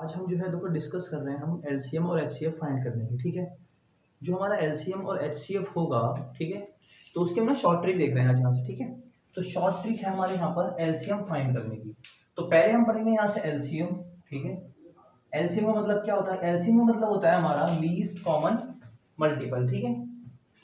आज हम जो है देखो डिस्कस कर रहे हैं हम एलसीएम और एचसीएफ फाइंड करने की। ठीक है, जो हमारा एलसीएम और एचसीएफ होगा, ठीक है, तो उसके हम ना शॉर्ट ट्रिक देख रहे हैं आज यहाँ से। ठीक है, तो शॉर्ट ट्रिक है हमारे यहाँ पर एलसीएम फाइंड करने की। तो पहले हम पढ़ेंगे यहाँ से एलसीएम। ठीक है, एलसीएम का मतलब क्या होता है? एलसीएम का मतलब होता है हमारा लीस्ट कॉमन मल्टीपल। ठीक है,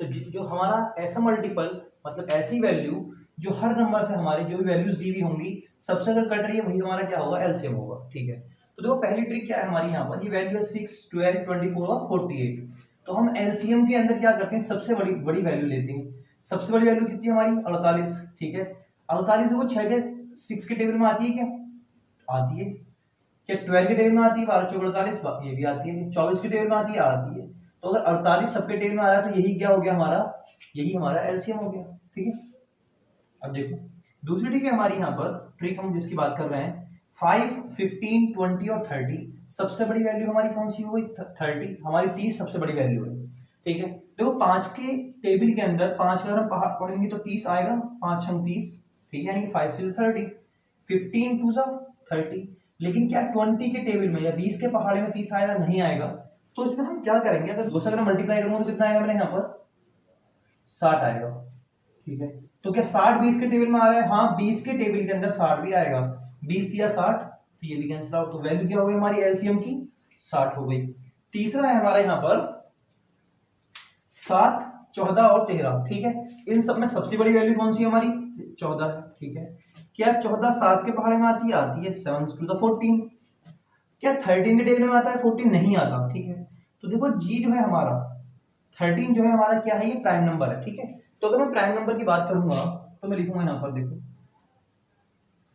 तो जो हमारा ऐसा मल्टीपल मतलब ऐसी वैल्यू जो हर नंबर से हमारे जो भी वैल्यूज दी हुई होंगी सबसे अगर कट रही है वही हमारा क्या होगा? एलसीएम होगा। ठीक है, तो देखो पहली ट्रिक क्या है हमारी यहाँ पर, ये वैल्यू है 6, 12, 24 और 48। तो हम एलसीएम के अंदर क्या करते हैं? सबसे बड़ी बड़ी वैल्यू लेते हैं। सबसे बड़ी वैल्यू कितनी है हमारी? 48। ठीक है, 48 वो 6 के टेबल में आती है क्या? आती है। क्या 12 के टेबल में आती है? 12 चौक 48, ये भी आती है। 24 के टेबल में आती है? आती है। तो अगर 48 सबके टेबल में आ रहा है तो यही क्या हो गया हमारा? यही हमारा एलसीएम हो गया। ठीक है, अब देखो दूसरी ट्रिक है हमारी यहाँ पर, ट्रिक हम जिसकी बात कर रहे हैं 5, 15, 20 और 30। सबसे बड़ी वैल्यू हमारी कौन सी हो गई? 30। हमारी 30 सबसे बड़ी वैल्यू है। ठीक है, देखो 5 के टेबल के अंदर 5 का अगर हम पढ़ेंगे तो 30 आएगा, 5 छंग 30। ठीक है, यानी कि 5 से 30, 15 टू 30। लेकिन क्या 20 के टेबल में या 20 के पहाड़े में 30 आएगा? नहीं आएगा। तो इसमें हम क्या करेंगे? अगर 2 से अगर मल्टीप्लाई करूंगा तो कितना आएगा मेरे यहाँ पर? 60 आएगा। ठीक है, तो क्या 60 20 के टेबल में आ रहा है? हाँ, 20 के टेबल के अंदर 60 भी आएगा। 20 दिया 60, तो ये भी कैंसिल आउट। तो वैल्यू क्या हो गई हमारी एलसीएम की? 60 हो गई। तीसरा है हमारा यहाँ पर 7, 14 और 13। ठीक है, इन सब में सबसे बड़ी वैल्यू कौन सी है हमारी? 14 है। ठीक है, क्या 14 7 के पहाड़े में आती है? आती है। 7 टू द 14। क्या 13 के टेबल में आता है? 14 नहीं आता। ठीक है, तो देखो जी जो है हमारा 13 जो है हमारा क्या है? ये प्राइम नंबर है। ठीक है, तो अगर मैं प्राइम नंबर की बात करूंगा तो मैं लिखूंगा यहाँ पर, देखो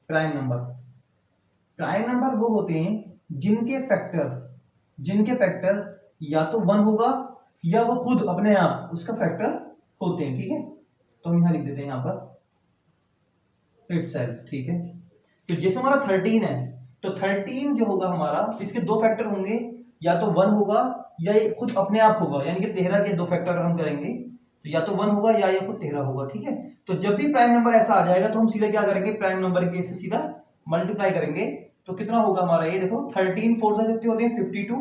प्राइम नंबर। प्राइम नंबर वो होते हैं जिनके फैक्टर या तो 1 होगा या वो खुद अपने आप उसका फैक्टर होते हैं। ठीक है, तो हम यहां लिख देते हैं यहाँ पर इटसेल्फ। ठीक है, तो जैसे हमारा 13 है तो 13 जो होगा हमारा, इसके दो फैक्टर होंगे, या तो 1 होगा या ये खुद अपने आप होगा। यानी कि 13 के दो फैक्टर हम करेंगे तो या तो 1 होगा या ये खुद 13 होगा। ठीक है, तो जब भी प्राइम नंबर ऐसा आ जाएगा तो हम सीधा क्या करेंगे? प्राइम नंबर के से सीधा मल्टीप्लाई करेंगे। तो कितना होगा हमारा? ये देखो 13 4 से कितने होते हैं? 52।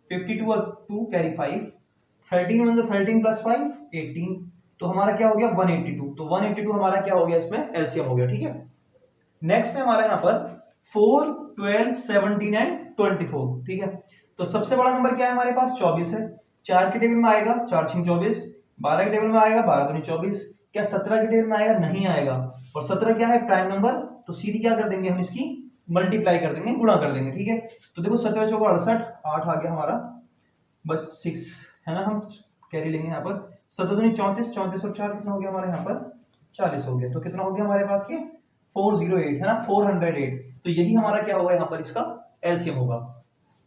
52 और 2 कैरी 5। 13 1 13 प्लस 5 18। तो हमारा क्या हो गया? 182। तो 182 हमारा क्या हो गया? इसमें एलसीएम हो गया। ठीक है, नेक्स्ट है हमारा यहाँ पर 4, 12, 17 एंड 24। ठीक है, तो सबसे बड़ा नंबर क्या है हमारे पास? 24 है। 4 के टेबल में आएगा 4 6 24। 12 के टेबल में आएगा 12 दूनी 24। क्या 17 के टेबल में आएगा? नहीं आएगा। और 17 क्या है? Prime number. तो सीधी क्या कर देंगे हम? इसकी मल्टीप्लाई कर देंगे, गुणा कर देंगे। ठीक है, तो देखो 17 चौको 68, 8 आ गया हमारा, बच 6 है ना, हम कैरी लेंगे यहाँ पर। 17 दूनी 34, 34 और 4 कितना हो गया हमारे यहाँ पर? 40 हो गया। तो कितना हो गया हमारे पास? ये 408 है ना, 408। तो यही हमारा क्या होगा यहाँ पर? इसका एलसीएम होगा।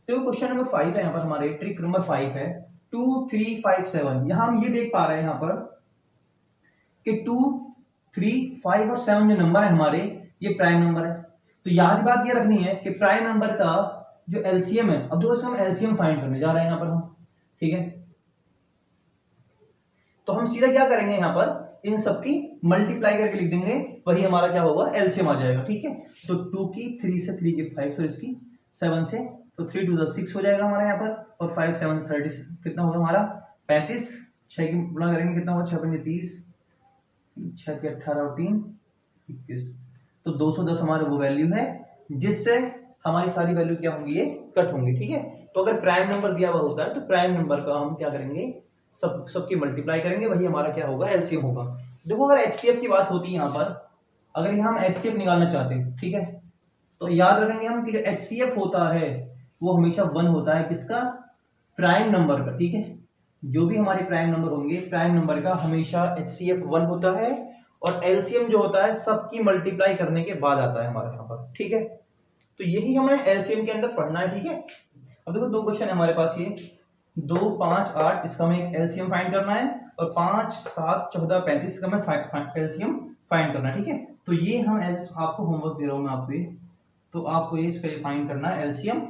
तो क्वेश्चन नंबर 5 है यहाँ पर, हमारे ट्रिक नंबर 5 है 2, 3, 5, 7। यहां हम ये देख पा रहे हैं यहाँ पर कि 2, 3, 5 और 7 जो नंबर है हमारे, ये प्राइम नंबर है। तो याद बात ये रखनी है कि प्राइम नंबर का जो एलसीएम है, अब दोस्तों हम एलसीएम फाइंड करने जा रहे हैं यहाँ पर हम। ठीक है, तो हम सीधा क्या करेंगे यहाँ पर? इन सबकी मल्टीप्लाई करके लिख देंगे, वही हमारा क्या होगा? एलसीएम आ जाएगा। ठीक है, तो 2 की 3 से 3 की 5, सो इसकी 7 से, तो 3 टू 6 हो जाएगा हमारे यहाँ पर, और 5 7 30 कितना होगा हमारा? 35। 6 की गुणा करेंगे कितना होगा? 6 पंजे 30, 6 के 18 और 3 21। तो 210 हमारा वो वैल्यू है जिससे हमारी सारी वैल्यू क्या होंगी? ये कट होंगी। ठीक है, तो अगर प्राइम नंबर दिया हुआ होता है तो प्राइम नंबर का हम क्या करेंगे? सबकी मल्टीप्लाई करेंगे, वही हमारा क्या होगा? एलसीएम होगा। देखो अगर एचसीएफ की बात होती है यहाँ पर, अगर यहाँ हम एचसीएफ निकालना चाहते हैं, ठीक है, तो याद रखेंगे हम कि जो एचसीएफ होता है वो हमेशा 1 होता है। किसका? प्राइम नंबर का। ठीक है, जो भी हमारे प्राइम नंबर होंगे, प्राइम नंबर का हमेशा एचसीएफ 1 होता है, और एलसीएम जो होता है सबकी मल्टीप्लाई करने के बाद आता है हमारे यहाँ पर। ठीक है, तो यही हमें एलसीएम के अंदर पढ़ना है। ठीक है, अब देखो दो क्वेश्चन है हमारे पास, ये 2, 5, 8 इसका हमें एलसीएम फाइंड करना है, और 5, 7, 14, 35 इसका हमें एलसीएम फाइंड करना है। ठीक है, तो ये हम आपको होमवर्क दे रहा हूं मैं आपको ये, तो आपको ये इसका फाइंड करना है एलसीएम,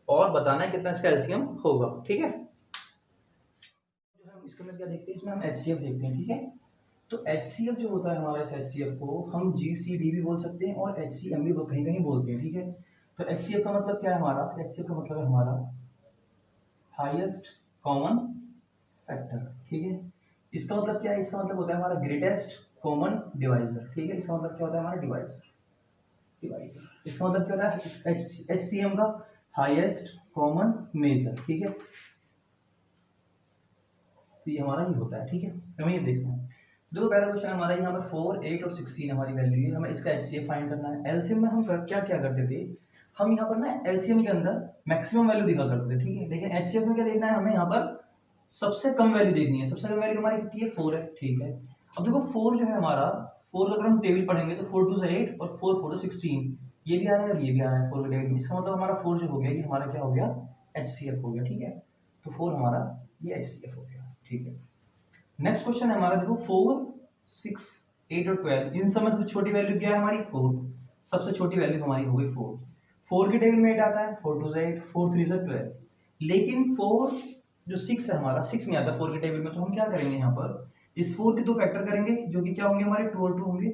और बताना है कितना इसका एलसीएम होगा। ठीक है, इसके अंदर क्या देखते हैं? इसमें हम एचसीएफ देखते हैं। ठीक है, तो एचसीएफ जो होता है हमारा, इस एचसीएफ को हम जीसीडी भी बोल सकते हैं और एचसीएम भी कहीं कहीं बोलते हैं। ठीक है, तो HCF का मतलब क्या है हमारा, HCF का मतलब है हमारा हाईएस्ट कॉमन फैक्टर, ठीक है। इसका मतलब क्या है, इसका मतलब होता है हमारा ग्रेटेस्ट कॉमन डिवाइजर, ठीक है। इसका मतलब क्या होता है हमारा डिवाइजर, इसका मतलब क्या होता है HCM का हाईएस्ट कॉमन मेजर, ठीक है। तो ये हमारा ये होता है, ठीक है। हमें ये देखना है, देखो पहला क्वेश्चन हमारा यहाँ पर 4, 8 और 16 हमारी वैल्यू है, हमें इसका HCF फाइंड करना है। एलसीएम में हम क्या क्या करते थे, हम यहाँ पर ना एलसीएम के अंदर मैक्सिमम वैल्यू दिखा करते थे, ठीक है। लेकिन HCF में क्या देखना है, हमें यहाँ पर सबसे कम वैल्यू देखनी है। सबसे कम वैल्यू हमारी कितनी है, 4 है, ठीक है। अब देखो 4 जो है हमारा, 4 अगर हम टेबल पढ़ेंगे तो 4 2 8 और 4 4 16, ये भी आ रहा है और ये भी आ रहा है 4 के टेबल में। इसका मतलब हमारा 4 जो हो गया ये हमारा क्या हो गया, HCF हो गया, ठीक है। तो 4 हमारा ये HCF हो गया, ठीक है। नेक्स्ट क्वेश्चन है हमारा, देखो 4, 6, 8 और 12, इन सब में सबसे छोटी वैल्यू क्या है हमारी, 4। सबसे छोटी वैल्यू हमारी हो गई 4। 4 के टेबल में 8 आता है, 4 2 8, 4 3 12। लेकिन 4 जो 6 है हमारा, 6 नहीं आता 4 के टेबल में, तो हम क्या करेंगे यहाँ पर, इस 4 के दो फैक्टर करेंगे जो कि क्या होंगे हमारे 2 और 2 होंगे।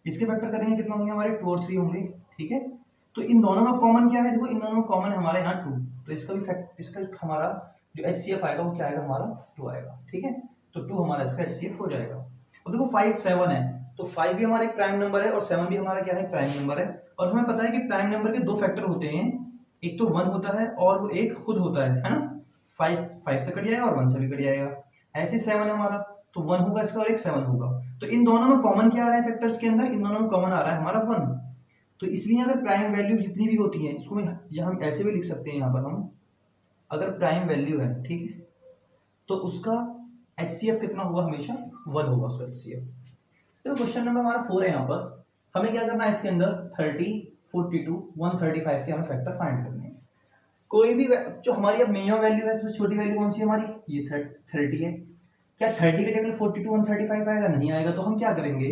इसके फैक्टर करेंगे कितना होंगे हमारे 2 और 3 होंगे, ठीक है। तो इन दोनों में कॉमन क्या है, देखो इन दोनों में कॉमन हमारे यहाँ 2, तो इसका भी फैक्ट, इसका हमारा जो HCF आएगा वो क्या आएगा हमारा 2 आएगा, ठीक है। तो 2 हमारा इसका HCF हो जाएगा। और देखो 5 7 है, तो 5 भी हमारा एक प्राइम नंबर है और 7 भी हमारा क्या है, प्राइम नंबर है। और हमें पता है कि प्राइम नंबर के दो फैक्टर होते हैं, एक तो 1 होता है और वो एक खुद होता है ना। 5 से कट जाएगा और 1 से भी कट जाएगा। ऐसे 7 है हमारा, तो 1 होगा इसका और एक 7 होगा। तो इन दोनों में कॉमन क्या आ रहा है फैक्टर्स के अंदर, इन दोनों में कॉमन आ रहा है हमारा 1। तो इसलिए अगर प्राइम वैल्यू जितनी भी होती है, इसको हम ऐसे भी लिख सकते हैं यहाँ पर, हम अगर प्राइम वैल्यू है, ठीक है, तो उसका HCF कितना होगा, हमेशा 1 होगा उसका HCF। तो क्वेश्चन नंबर हमारा 4 है यहाँ पर, हमें क्या करना है इसके अंदर 30, 42, 135 के हमें फैक्टर फाइंड करने हैं। कोई भी जो हमारी अब मिनिमम वैल्यू है, सबसे छोटी वैल्यू कौन सी है हमारी, ये 30 है। क्या 30 के टेबल 42 135 आएगा, नहीं आएगा। तो हम क्या करेंगे,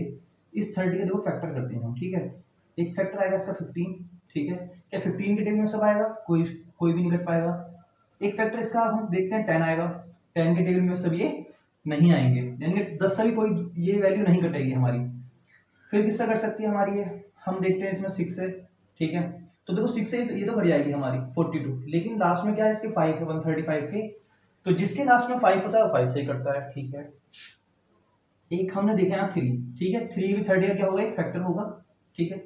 इस 30 के दो फैक्टर करते हैं हम, ठीक है। एक फैक्टर आएगा इसका 15, ठीक है। क्या 15 के टेबल में सब आएगा, कोई कोई भी नहीं कट पाएगा। एक फैक्टर इसका हम देखते हैं 10 आएगा, 10 के टेबल में सब ये नहीं आएंगे, यानी 10 से भी कोई ये वैल्यू नहीं कटेगी हमारी। फिर किससे कट सकती है हमारी ये, हम देखते हैं इसमें 6 है, ठीक है। तो देखो 6 से ये तो कट जाएगी हमारी 42, लेकिन लास्ट में क्या है इसके 5 है 135 के, तो जिसके लास्ट में 5 होता है वो 5 से ही कटता है, ठीक है। एक हमने देखा है 3, ठीक है। 3 भी 30 का क्या होगा, एक फैक्टर होगा, ठीक है।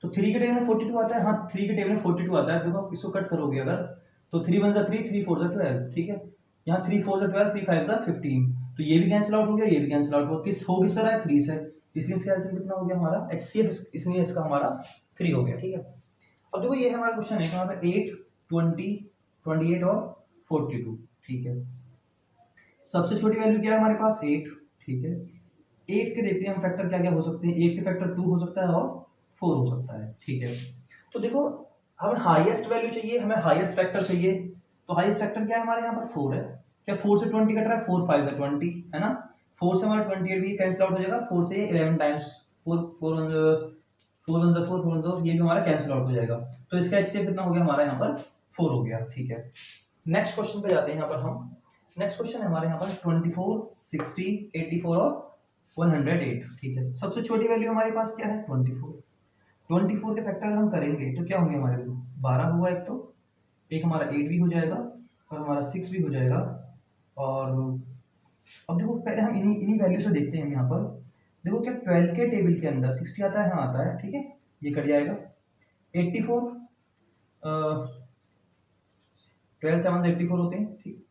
तो 3 के टेबल में 42 आता है, हाँ 3 के टेबल में 42 आता है। देखो इसको कट करोगे अगर, तो 3 1 3, 3 4 12, ठीक है। यहाँ 3 4 12, 3 5 15, तो ये भी कैंसिल आउट हो गया, ये भी कैंसिल आउट हो गया। किस तरह है, 3 से, इसलिए इसका आंसर कितना हो गया हमारा HCF, इसलिए इसका हमारा 3 हो गया, ठीक है। अब देखो ये हमारा क्वेश्चन है कहाँ पे, 8, 20, 28 और 42, ठीक है। सबसे छोटी वैल्यू क्या है हमारे पास, 8, ठीक है। 8 के देखते हैं हम फैक्टर क्या क्या हो सकते हैं, 8 के फैक्टर 2 हो सकता है और 4 हो सकता है, ठीक है। तो देखो हमें हाईएस्ट वैल्यू चाहिए, हमें हाईएस्ट फैक्टर चाहिए। तो हाईएस्ट फैक्टर क्या है हमारे यहाँ पर 4 है। क्या 4 से 20 कट रहा है, 4 5 से 20 है ना। 4 से हमारा 28 भी कैंसिल आउट हो जाएगा, 4 से 11 टाइम्स, 4 4 4 1 4 4 1 ये भी हमारा कैंसिल आउट हो जाएगा। तो इसका HCF कितना हो गया हमारा यहाँ पर 4 हो गया, ठीक है। नेक्स्ट क्वेश्चन पे जाते हैं यहाँ पर हम। नेक्स्ट क्वेश्चन है हमारे यहाँ पर 24, 60, 84 और 108, ठीक है। सबसे छोटी वैल्यू हमारे पास क्या है, 24। 24 के फैक्टर हम करेंगे तो क्या होंगे हमारे, 12 हुआ एक, तो एक हमारा 8 भी हो जाएगा और हमारा 6 भी हो जाएगा। और अब देखो पहले हम इन्हीं वैल्यू से देखते हैं यहाँ पर। देखो क्या 12 के टेबल के अंदर 60 आता है, हाँ आता है, ठीक है, ये कट जाएगा। 84, 12 7 84 होते हैं, ठीक,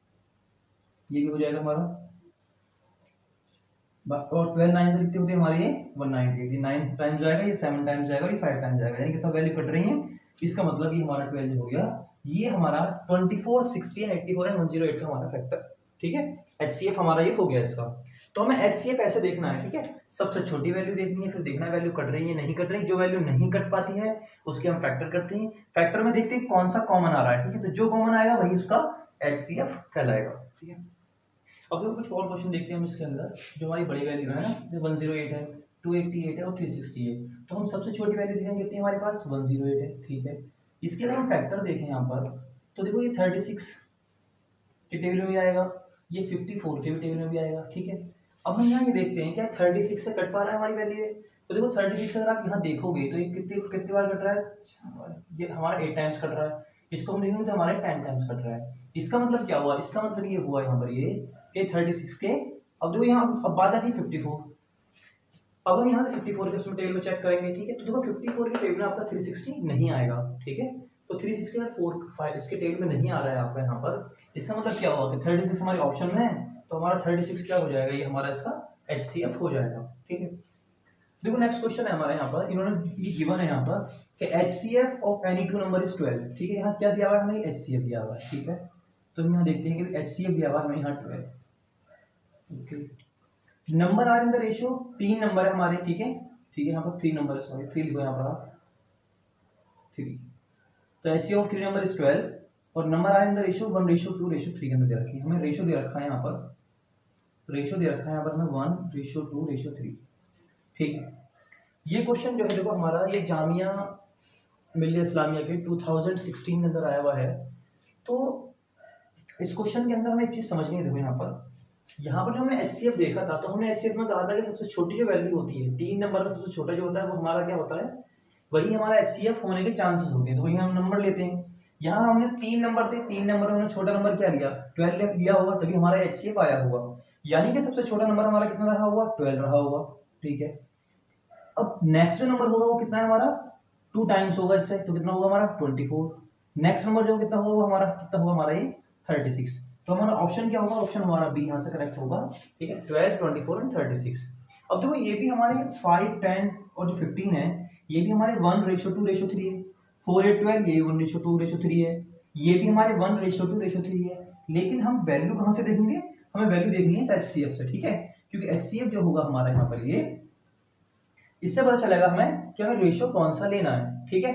ये भी हो जाएगा हमारा। और 12 9 से कितने होते हैं हमारे, ये 198, ये 9 टाइम्स जाएगा, ये 7 टाइम्स जाएगा, ये 5 टाइम्स जाएगा, यानी कितना वैल्यू कट रही है। इसका मतलब ये हमारा 12 हो गया। ये हमारा 24, 60, 84 एंड 108 का हमारा फैक्टर, ठीक है। HCF हमारा ये हो गया इसका। तो हमें HCF ऐसे देखना है, ठीक है। सबसे छोटी वैल्यू देखनी है, फिर देखना वैल्यू कट रही है नहीं कट रही। जो वैल्यू नहीं कट पाती है उसके हम फैक्टर करते हैं। फैक्टर में देखते हैं कौन सा कॉमन आ रहा है, ठीक है। तो जो कॉमन आएगा वही उसका HCF कहलाएगा, ठीक है। अब कुछ और क्वेश्चन देखते हैं हम इसके अंदर। जो हमारी बड़ी वैल्यू है ना, 108 है, 288 है और 360 है। तो हम सबसे छोटी वैल्यू देखेंगे कितनी हमारे पास, 108 है, ठीक है। इसके अगर हम फैक्टर देखें यहाँ पर, तो देखो ये 36 के टेबल में भी आएगा, ये 54 के भी टेबल में भी आएगा, ठीक है। अब हम यहाँ ये देखते हैं क्या 36 से कट पा रहा है हमारी वैल्यू है, तो देखो 36 अगर आप यहाँ देखोगे तो ये कितने कितनी बार कट रहा है, ये हमारा 8 टाइम्स कट रहा है। इसको हम देखेंगे तो हमारे 10 टाइम्स कट रहा है। इसका मतलब क्या हुआ, इसका मतलब ये हुआ यहाँ पर ये कि 36 के, अब देखो यहाँ अब बात आती है 54। अब हम यहाँ से 54 के उसमें टेबल में चेक करेंगे, ठीक है। तो देखो 54 के टेबल में आपका 360 नहीं आएगा, ठीक है। तो 360 और 4 5 इसके टेबल में नहीं आ रहा है आपका यहाँ पर, इसका मतलब क्या हुआ कि 36 हमारे ऑप्शन में है, तो हमारा 36 क्या हो जाएगा, ये हमारा इसका HCF हो जाएगा, ठीक है। देखो नेक्स्ट क्वेश्चन है हमारे यहाँ पर, इन्होंने ये गिवन है यहाँ पर कि HCF of any two number is 12, ठीक है। यहाँ क्या दिया हुआ है हमें, HCF दिया हुआ है, ठीक है। तो हम यहाँ देखते हैं कि HCF दिया हुआ है हमें यहाँ 12, okay. Number are in the ratio, 3 number है हमारे, ठीक है, ठीक है। यहाँ पर 3 नंबर है, सॉरी 3 लिखो यहाँ पर आप 3। तो HCF ऑफ 3 नंबर इज 12 और number are in the ratio 1:2:3 के अंदर दे रखी है हमें, रेशियो दे रखा है यहाँ पर, रेशियो दे रखा है यहाँ पर हमें 1:2:3, ठीक है। ये क्वेश्चन जो है देखो हमारा ये जामिया मिल्लिया इस्लामिया के 2016 के अंदर आया हुआ है। तो इस क्वेश्चन के अंदर हमें एक चीज समझनी है, देखो यहाँ पर जो हमने HCF देखा था, तो हमने HCF में कहा था कि सबसे छोटी जो वैल्यू होती है 3 नंबर का सबसे छोटा जो होता है वो हमारा क्या होता है, वही हमारा HCF होने के चांसेस होते हैं। तो वही हम नंबर लेते हैं, यहाँ हमने 3 नंबर थे, 3 नंबर में हमने छोटा नंबर क्या लिया, 12 लिया होगा, तभी हमारा HCF आया होगा, यानी कि सबसे छोटा नंबर हमारा कितना रहा होगा, 12 रहा होगा, ठीक है। अब नेक्स्ट जो नंबर होगा वो कितना है हमारा, 2 टाइम्स होगा इससे, तो कितना होगा हमारा 24। नेक्स्ट नंबर जो कितना होगा हमारा, कितना होगा हमारा ये 36। तो हमारा ऑप्शन क्या होगा, ऑप्शन हमारा बी यहाँ से करेक्ट होगा, ठीक है, 12, 24 एंड 36। अब देखो ये भी हमारे 5, 10 और जो 15 है ये भी हमारे 1:2:3 है, 4, 8, 12 ये 1:2:3 है, ये भी हमारे 1:2:3 है। लेकिन हम वैल्यू कहाँ से देखेंगे, हमें वैल्यू देखनी है HCF से, ठीक है, क्योंकि HCF जो होगा हमारा यहाँ पर ये, इससे पता चलेगा हमें कि हमें रेशियो कौन सा लेना है, ठीक है।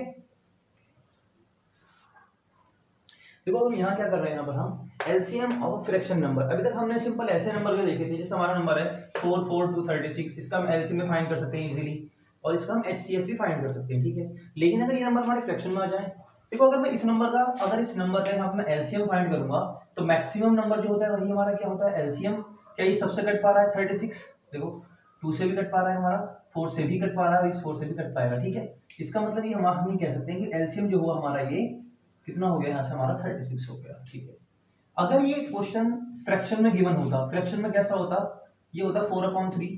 देखो हम यहाँ क्या कर रहे हैं, यहाँ पर हम एलसीएम ऑफ फ्रैक्शन नंबर, अभी तक हमने सिंपल ऐसे नंबर के देखे थे, जैसे हमारा नंबर है 4, 4, 2, 36, इसका हम एलसीएम में फाइंड कर सकते हैं इजीली, और इसका हम HCF भी फाइंड कर सकते हैं, ठीक है। लेकिन अगर ये नंबर हमारे फ्रैक्शन में आ जाए, देखो अगर मैं इस नंबर का, अगर इस नंबर का यहाँ पर मैं एलसीएम फाइंड करूंगा, तो मैक्सिमम नंबर जो होता है वही हमारा क्या होता है, एलसीएम। क्या ये सबसे कट पा रहा है 36, देखो 2 से भी कट पा रहा है हमारा, 4 से भी कट पा रहा है, इस 4 से भी कट पाएगा, ठीक है। इसका मतलब ये हम नहीं कह सकते हैं कि एलसीएम जो हुआ हमारा ये कितना हो गया, यहाँ से हमारा 36 हो गया, ठीक है। अगर ये क्वेश्चन फ्रैक्शन में गिवन होता, फ्रैक्शन में कैसा होता, ये होता 4/3,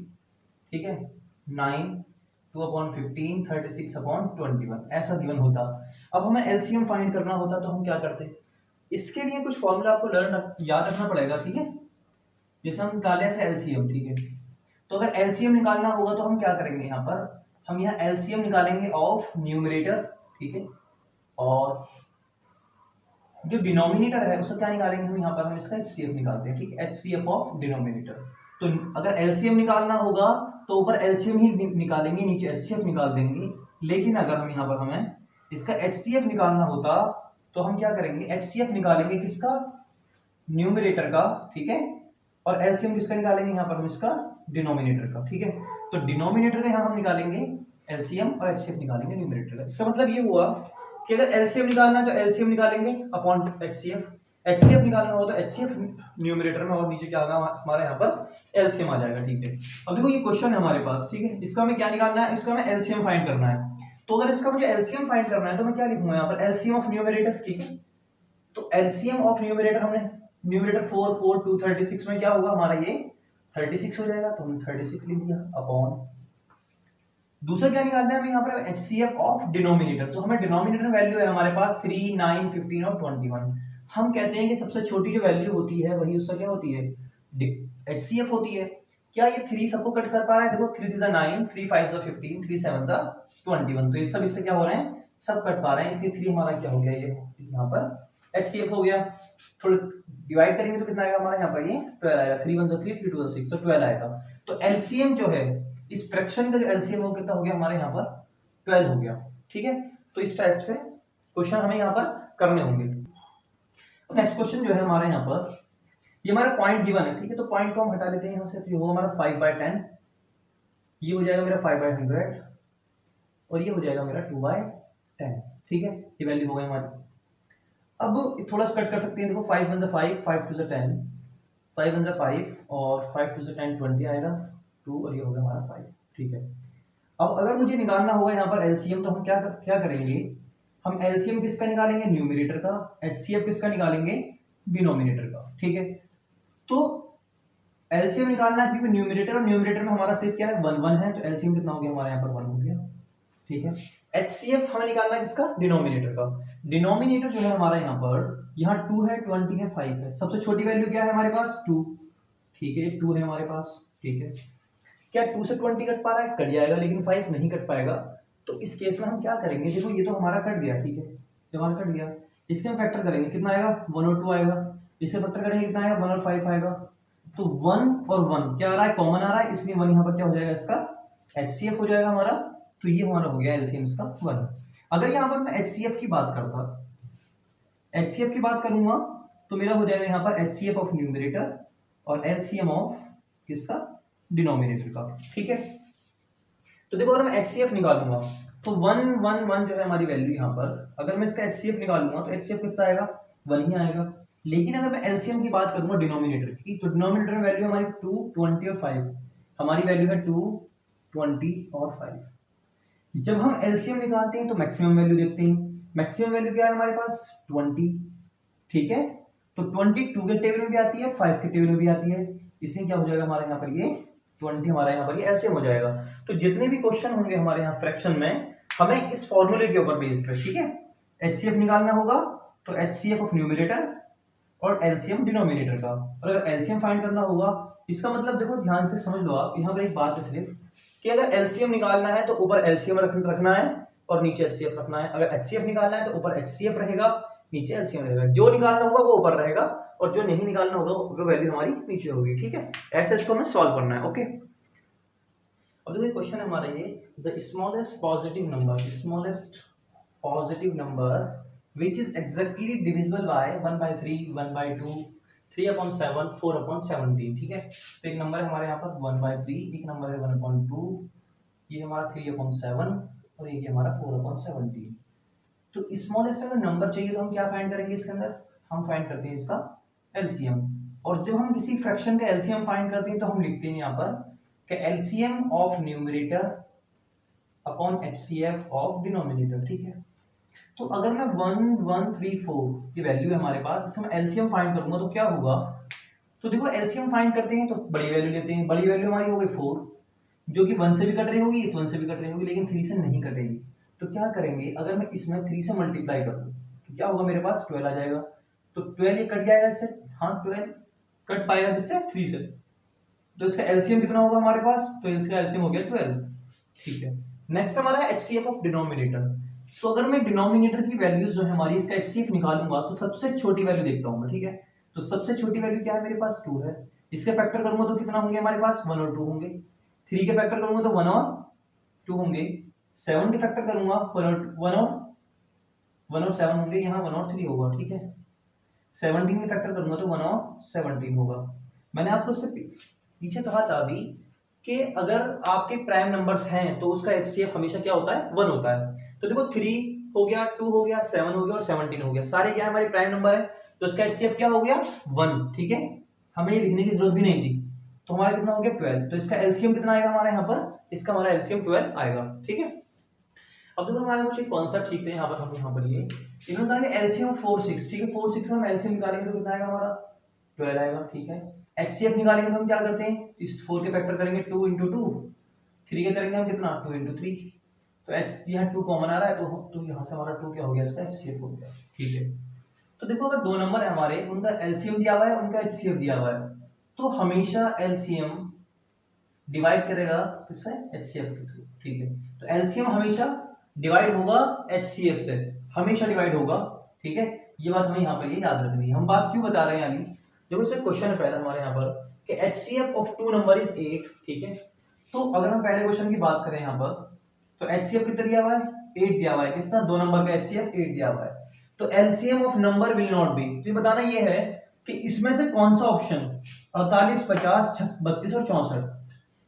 ठीक है, 9, 2/15, 36/21, ऐसा गिवन होता। अब हमें एलसीएम फाइंड करना होता तो हम क्या करते, इसके लिए कुछ फॉर्मूला आपको याद रखना पड़ेगा, ठीक है। जैसे हम निकाले ऐसे एलसीएम, ठीक है। तो अगर एलसीएम निकालना होगा तो हम क्या करेंगे, यहाँ पर हम यहाँ एलसीएम निकालेंगे ऑफ न्यूमरेटर, ठीक है, और जो डिनोमिनेटर है उसका क्या निकालेंगे हम, यहाँ पर हम इसका HCF निकालते हैं, ठीक है, HCF ऑफ डिनोमिनेटर। तो अगर एलसीएम निकालना होगा तो ऊपर एलसीएम ही निकालेंगे, नीचे HCF निकाल देंगे। लेकिन अगर हम यहाँ पर हमें इसका HCF निकालना होता तो हम क्या करेंगे, HCF निकालेंगे किसका, न्यूमरेटर का, ठीक है, और एलसीएम किसका निकालेंगे, यहाँ पर हम इसका डिनोमिनेटर का, ठीक है। तो डिनोमिनेटर का यहाँ हम निकालेंगे एलसीएम और HCF निकालेंगे न्यूमरेटर का। इसका मतलब ये हुआ कि अगर एलसीएम निकालना है तो एलसीएम निकालेंगे अपॉन HCF, HCF निकालना हो तो HCF न्यूमरेटर में, और नीचे क्या होगा हमारे यहाँ पर एलसीएम आ जाएगा, ठीक है। अब देखो ये क्वेश्चन है हमारे पास, ठीक है, इसका हमें क्या निकालना है, इसका हमें एलसीएम फाइंड करना है। तो अगर इसका मुझे एलसीएम फाइंड करना है तो मैं क्या लिखूंगा यहाँ पर, एलसीएम ऑफ न्यूमरेटर, ठीक है। तो एलसीएम ऑफ न्यूमरेटर, हमने न्यूमरेटर 4, 4, 2, 36 में क्या होगा हमारा ये 36 हो जाएगा, तो हमने 36 लिख दिया अपॉन, दूसरा क्या निकालना है हमें यहाँ पर HCF ऑफ डिनोमिनेटर। तो हमें डिनोमिनेटर वैल्यू है हमारे पास 3, 9, 15 और 21। हम कहते हैं कि सबसे छोटी जो वैल्यू होती है वही उसका क्या होती है, HCF होती है। क्या ये 3 सबको कट कर पा रहा है, देखो 3 3 9, 3 5 15, 3 7 21, तो ये सब इससे क्या हो रहे हैं, सब कट पा रहे हैं, इसलिए 3 हमारा क्या हो गया, ये यहाँ पर HCF हो गया। थोड़ा डिवाइड करेंगे तो कितना आएगा हमारा यहाँ पर, ये 12 आएगा, 3 1 3, 3 2 6, तो 12 आएगा। तो एलसीएम जो है इस फ्रैक्शन का जो एलसीएम हो कितना हो गया हमारे यहाँ पर 12 हो गया, ठीक है। तो इस टाइप से क्वेश्चन हमें यहाँ पर करने होंगे। नेक्स्ट क्वेश्चन जो है हमारे यहाँ पर, ये हमारा पॉइंट गिवन है, ठीक है, तो पॉइंट को हम हटा लेते हैं यहाँ से, तो ये होगा हमारा 5/10, ये हो जाएगा मेरा 5/100 और ये हो जाएगा मेरा 2/10, ठीक है, ये वैल्यू हो गई हमारी। अब थोड़ा सा कट कर सकते हैं, देखो 5 1 5, 5 2 10, 5 1 5 और 5 2 10 20 आएगा 2, और ये हो गया हमारा 5, ठीक है। अब अगर मुझे निकालना होगा यहाँ पर एलसीएम, तो हम क्या क्या करेंगे, हम एलसीएम किसका निकालेंगे, न्यूमरेटर का, एचसीएफ किसका निकालेंगे, डिनोमिनेटर का, ठीक है। तो एलसीएम निकालना है क्योंकि न्यूमरेटर और न्यूमरेटर में हमारा सिर्फ क्या है, 1 1 है, तो एलसीएम कितना हो गया हमारे यहाँ पर 1 हो गया, ठीक है। एचसीएफ हमें निकालना है किसका, डिनोमिनेटर का। डिनोमिनेटर जो है हमारा यहाँ पर, यहाँ 2 है, 20 है, 5 है, सबसे छोटी वैल्यू क्या है हमारे पास, 2, ठीक है, 2 है हमारे पास, ठीक है। क्या 2 से 20 कट पा रहा है, कट जाएगा, लेकिन 5 नहीं कट पाएगा। तो इस केस में हम क्या करेंगे, देखो ये तो हमारा कट गया, ठीक है, जब हमारा कट गया, इसके हम फैक्टर करेंगे, कितना आएगा, 1 और 2 आएगा, इससे फैक्टर करेंगे कितना आएगा, 1 और 5 आएगा। तो 1 और 1 क्या आ रहा है, कॉमन आ रहा है, इसलिए 1 यहाँ पर क्या हो जाएगा, इसका एचसीएफ हो जाएगा हमारा। तो ये हमारा हो गया एलसीएम इसका 1। अगर यहाँ पर मैं एचसीएफ की बात करता, एचसीएफ की बात करूंगा, तो मेरा हो जाएगा यहाँ पर एचसीएफ ऑफ न्यूमरेटर और एलसीएम ऑफ किसका, डिनोमिनेटर का, ठीक है। तो देखो अगर मैं एचसीएफ निकालूंगा तो 1 1 1 जो है हमारी वैल्यू यहाँ पर, अगर मैं इसका एचसीएफ निकालूंगा तो एचसीएफ कितना आएगा, 1 ही आएगा। लेकिन अगर मैं एलसीएम की बात करूंगा डिनोमिनेटर की, तो डिनोमिनेटर में वैल्यू हमारी 2 20 और 5, हमारी वैल्यू है 2 20 और 5। जब हम एलसीएम निकालते हैं तो मैक्सिमम वैल्यू देखते हैं, मैक्सिमम वैल्यू क्या है हमारे पास, 20, ठीक है। तो 20 2 के टेबल में भी आती है, 5 के टेबल में भी आती है, इसलिए क्या हो जाएगा हमारे यहाँ पर, ये 20 हमारा यहाँ पर ये एलसीएम हो जाएगा। तो जितने भी क्वेश्चन होंगे हमारे यहाँ फ्रैक्शन में, हमें इस फॉर्मूले के ऊपर बेस्ड है, ठीक है। एचसीएफ निकालना होगा तो एचसीएफ ऑफ न्यूमरेटर और एलसीएम डिनोमिनेटर का, और अगर एलसीएम फाइंड करना होगा, इसका मतलब देखो ध्यान से समझ लो आप, यहाँ पर एक बात है सिर्फ कि अगर एलसीएम निकालना है तो ऊपर एलसीएम रखना है और नीचे एचसीएफ रखना है। अगर एचसीएफ निकालना है तो ऊपर एचसीएफ रहेगा, नीचे एलसीएम रहेगा। जो निकालना होगा वो ऊपर रहेगा और जो नहीं निकालना होगा वो वैल्यू हमारी नीचे होगी, ठीक है। ऐसे इसको हमें सॉल्व करना है, ओके। अब देखो क्वेश्चन है हमारा ये, the smallest positive number which is exactly divisible by 1/3, 1/2, 3/7, 4/17, ठीक है। तो एक नंबर है हमारे यहाँ पर 1/3, एक नंबर है 1/2, ये हमारा 3/7 और ये हमारा 4/17। तो स्मॉलेस्ट अगर नंबर चाहिए तो हम क्या फाइंड करेंगे इसके अंदर, हम फाइंड करते हैं इसका एलसीएम। और जब हम किसी फ्रैक्शन का एलसीएम फाइंड करते हैं तो हम लिखते हैं यहाँ पर कि LCM of numerator upon HCF of denominator, ठीक है। तो अगर मैं 1 1 3 4 की वैल्यू है हमारे पास, इसमें एलसीएम फाइंड करूंगा तो क्या होगा, तो देखो एलसीएम फाइंड करते हैं तो बड़ी वैल्यू लेते हैं, बड़ी वैल्यू हमारी हो गई 4, जो कि 1 से भी कट रही होगी, इस 1 से भी कट रही होगी, लेकिन 3 से नहीं कटेगी। तो क्या करेंगे, अगर मैं इसमें 3 से मल्टीप्लाई कर दूं तो क्या होगा, मेरे पास 12 आ जाएगा। तो 12 ये कट जाएगा इससे, हाँ 12 कट पाएगा किससे, 3 से। तो इसका एलसीएम कितना होगा हमारे पास, तो इसका एलसीएम हो गया 12, ठीक है। नेक्स्ट हमारा है एचसीएफ ऑफ डिनोमिनेटर। तो अगर मैं डिनोमिनेटर की वैल्यूज जो है हमारी, इसका एचसीएफ निकालूंगा तो सबसे छोटी वैल्यू देखता हूं मैं, ठीक है। तो सबसे छोटी वैल्यू क्या है मेरे पास, 2 है। इसके फैक्टर करूंगा तो कितना होंगे हमारे पास, 1 और 2 होंगे। 3 के फैक्टर करूंगा तो 1 और 2 होंगे। 7 के फैक्टर करूंगा 1 और 7 होंगे, यहाँ 1 और 3 होगा, ठीक है। 17 के फैक्टर करूंगा तो 1 और 17 होगा। मैंने आपको उससे पीछे कहा था अभी कि अगर आपके प्राइम नंबर्स हैं तो उसका एचसीएफ हमेशा क्या होता है, 1 होता है। तो देखो 3 हो गया, 2 हो गया, 7 हो गया और 17 हो गया, सारे क्या है हमारे प्राइम नंबर है, तो इसका एचसीएफ क्या हो गया, 1, ठीक है। हमें ये लिखने की जरूरत भी नहीं थी। तो हमारा कितना हो गया 12, तो इसका एलसीएम कितना आएगा हमारे यहाँ पर, इसका हमारा एलसीएम 12 आएगा, ठीक है। अब देखो हमारे कुछ कॉन्सेप्ट सीखते हैं यहाँ पर हम, यहाँ पर ये इन्होंने एलसीएम 4 6, ठीक है। 4 6 का हम एलसीएम निकालेंगे तो कितना आएगा हमारा, 12 आएगा, ठीक है। एचसीएफ निकालेंगे तो हम क्या करते हैं, इस 4 के फैक्टर करेंगे 2 × 2, 3 के करेंगे हम कितना, 2 × 3। तो एच यहाँ 2 कॉमन आ रहा है तो यहाँ से हमारा 2 क्या हो गया, इसका एचसीएफ हो गया, ठीक है। तो देखो अगर दो नंबर है हमारे, उनका एलसीएम दिया हुआ है, उनका एचसीएफ दिया हुआ है, तो हमेशा एलसीएम डिवाइड करेगा किससे, एचसीएफ के थ्रू, ठीक है। तो एलसीएम हमेशा डिवाइड होगा एचसीएफ से, हमेशा डिवाइड होगा, ठीक है। ये बात हमें यहाँ पर ये याद रखनी है। हम बात क्यों बता रहे हैं अभी, देखो इसमें क्वेश्चन है पहला हमारे यहाँ पर कि एचसीएफ ऑफ 2 नंबर इज 8, ठीक है। तो अगर हम पहले क्वेश्चन की बात करें यहाँ पर, तो एचसीएफ कितना दिया हुआ है, 8 दिया हुआ है, कितना, 2 नंबर का एचसीएफ 8 दिया हुआ है। तो LCM of number will not be, तो ये बताना ये है कि इसमें से कौन सा ऑप्शन 48 50 32 और 64,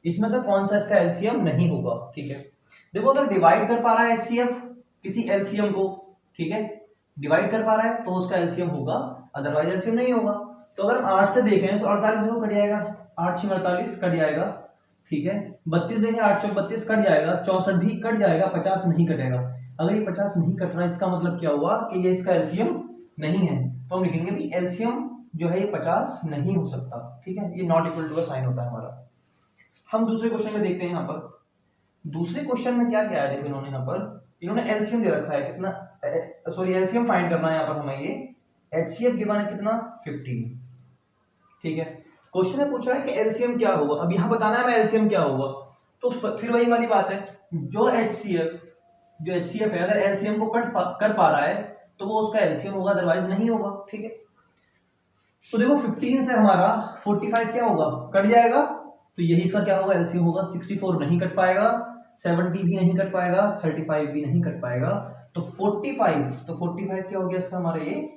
इसमें से कौन सा इसका एलसीएम नहीं होगा, ठीक है। देखो अगर डिवाइड कर पा रहा है एचसीएफ किसी एलसीएम को, ठीक है, डिवाइड कर पा रहा है तो उसका एलसीएम होगा, अदरवाइज एलसीएम नहीं होगा। तो अगर हम 8 से देखें तो 48 को कट जाएगा, 8 6 48 कट जाएगा, ठीक है। 32 देंगे, 8 चौक 32 कट जाएगा, 64 भी कट जाएगा, 50 नहीं कटेगा। अगर ये 50 नहीं कट रहा, इसका मतलब क्या हुआ कि ये इसका एलसीएम नहीं है। तो हम लिखेंगे भी एलसीएम जो है ये 50 नहीं हो सकता, ठीक है। ये नॉट इक्वल टू का साइन होता है हमारा। हम दूसरे क्वेश्चन में देखते हैं। यहाँ पर दूसरे क्वेश्चन में क्या क्या है, देखो इन्होंने यहाँ पर इन्होंने एलसीएम दे रखा है कितना, सॉरी एलसीएम फाइंड करना है यहाँ पर हमें। ये एचसीएफ गिवन है कितना 15, ठीक है। क्वेश्चन में पूछा है कि एलसीएम क्या होगा, अब यहाँ बताना है मैं एलसीएम क्या होगा। तो फिर वही वाली बात है, जो एचसीएफ है अगर एलसीएम को कर पा रहा है तो वो उसका एलसीएम होगा, अदरवाइज नहीं होगा, ठीक है। तो देखो 15 से हमारा 45 क्या होगा, कट जाएगा, तो यही इसका क्या होगा, एलसीएम होगा। 64 नहीं कट पाएगा, 70 भी नहीं कट पाएगा, 35 भी नहीं कट पाएगा, तो 45 क्या हो गया इसका, हमारा ये